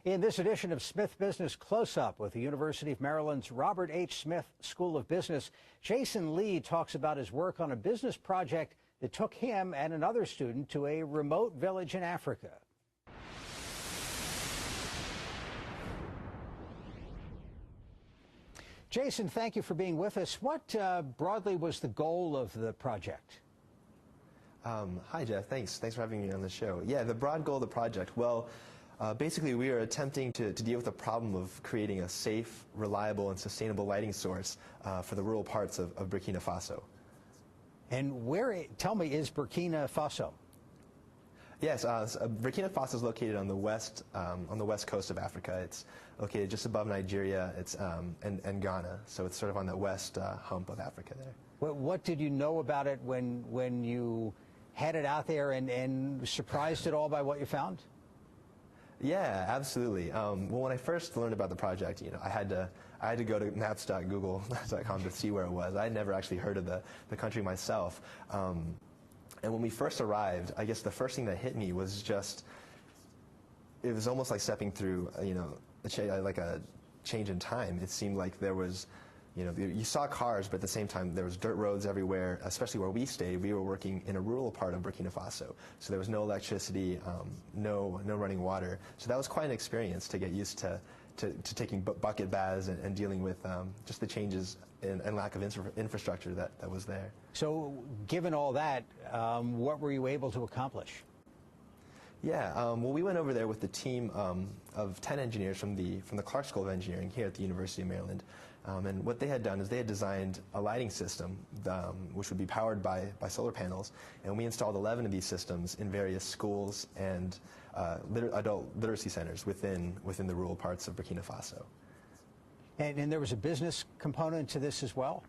In this edition of Smith Business Close-Up with the University of Maryland's Robert H. Smith School of Business, Jason Lee talks about his work on a business project that took him and another student to a remote village in Africa. Jason, thank you for being with us. What broadly was the goal of the project? Hi, Jeff. Thanks for having me on the show. Yeah, the broad goal of the project, well, basically we are attempting to deal with the problem of creating a safe, reliable, and sustainable lighting source for the rural parts of Burkina Faso. And tell me, is Burkina Faso? Yes, Burkina Faso is located on the west coast of Africa. It's located just above Nigeria, and Ghana, so it's sort of on the west hump of Africa there. What did you know about it when you headed out there, and surprised at all by what you found? Yeah, absolutely. Well, when I first learned about the project, I had to go to maps.google.com to see where it was. I had never actually heard of the country myself. And when we first arrived, I guess the first thing that hit me was it was almost like stepping through, like a change in time. It seemed like there was, you saw cars, but at the same time there was dirt roads everywhere, especially where we stayed. We were working in a rural part of Burkina Faso, so there was no electricity, no running water. So that was quite an experience to get used to taking bucket baths and dealing with just the changes and lack of infrastructure that was there. So given all that, what were you able to accomplish? Yeah, well, we went over there with the team of 10 engineers from the Clark School of Engineering here at the University of Maryland. And what they had done is they had designed a lighting system which would be powered by solar panels, and we installed 11 of these systems in various schools and adult literacy centers within the rural parts of Burkina Faso. And there was a business component to this as well?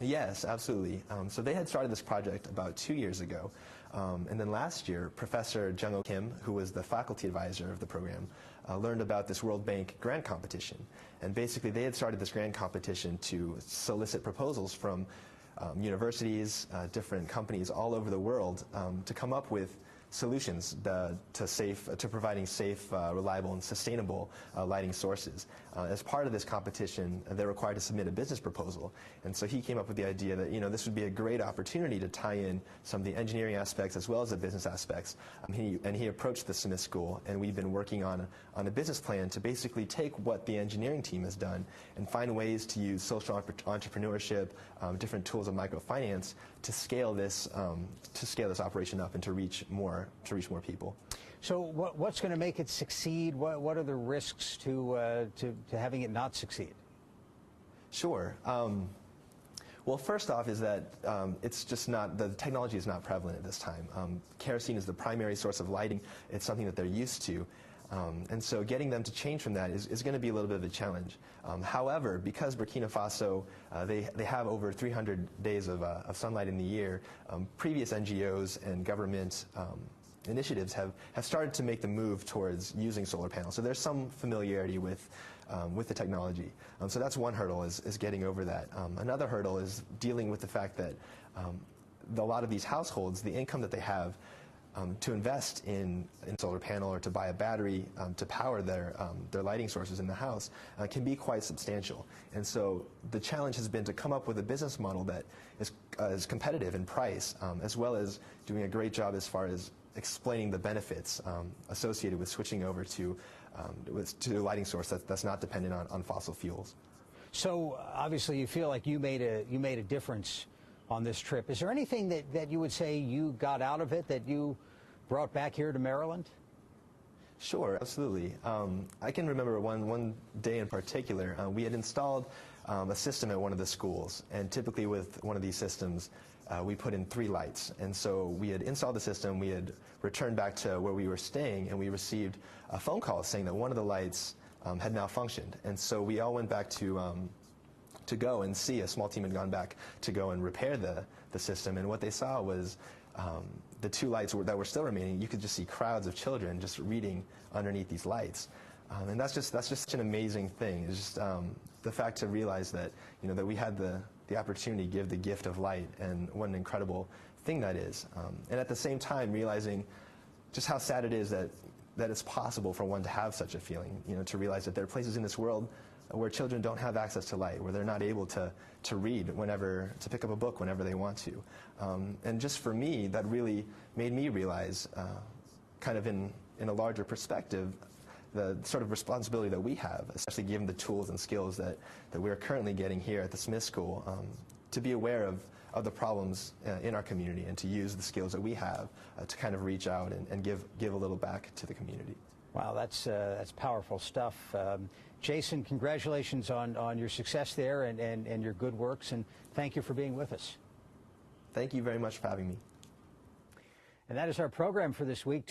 Yes, absolutely. So they had started this project about 2 years ago. And then last year, Professor Jung-Oh Kim, who was the faculty advisor of the program, learned about this World Bank grant competition. And basically, they had started this grant competition to solicit proposals from universities, different companies all over the world to come up with solutions to providing safe, reliable, and sustainable lighting sources. As part of this competition, they're required to submit a business proposal. And so he came up with the idea that this would be a great opportunity to tie in some of the engineering aspects as well as the business aspects. He approached the Smith School, and we've been working on a business plan to basically take what the engineering team has done and find ways to use social entrepreneurship, different tools of microfinance to scale this operation up and to reach more people. So what's going to make it succeed? What are the risks to having it not succeed? Sure. Well, first off is that it's just not, the technology is not prevalent at this time. Kerosene is the primary source of lighting. It's something that they're used to. And so getting them to change from that is going to be a little bit of a challenge. However, because Burkina Faso, they have over 300 days of sunlight in the year, previous NGOs and government initiatives have started to make the move towards using solar panels. So there's some familiarity with the technology. So that's one hurdle, is getting over that. Another hurdle is dealing with the fact that a lot of these households, the income that they have, to invest in solar panel or to buy a battery to power their lighting sources in the house can be quite substantial. And so the challenge has been to come up with a business model that is competitive in price, as well as doing a great job as far as explaining the benefits associated with switching over to a lighting source that's not dependent on fossil fuels. So obviously you feel like you made a difference on this trip. Is there anything that you would say you got out of it that you brought back here to Maryland? Sure, absolutely. I can remember one day in particular, we had installed a system at one of the schools, and typically with one of these systems, we put in 3 lights. And so we had installed the system, we had returned back to where we were staying, and we received a phone call saying that one of the lights had malfunctioned. And so we all went back to go and see. A small team had gone back to go and repair the system, and what they saw was the 2 lights that were still remaining. You could just see crowds of children just reading underneath these lights, and that's just such an amazing thing. It's just the fact to realize that that we had the opportunity to give the gift of light, and what an incredible thing that is. And at the same time, realizing just how sad it is that that it's possible for one to have such a feeling, to realize that there are places in this world where children don't have access to light, where they're not able to read to pick up a book whenever they want to. And just for me, that really made me realize, kind of in a larger perspective, the sort of responsibility that we have, especially given the tools and skills that we're currently getting here at the Smith School, to be aware of the problems in our community and to use the skills that we have to kind of reach out and give a little back to the community. Wow, that's powerful stuff. Jason, congratulations on your success there and your good works, and thank you for being with us. Thank you very much for having me. And that is our program for this week.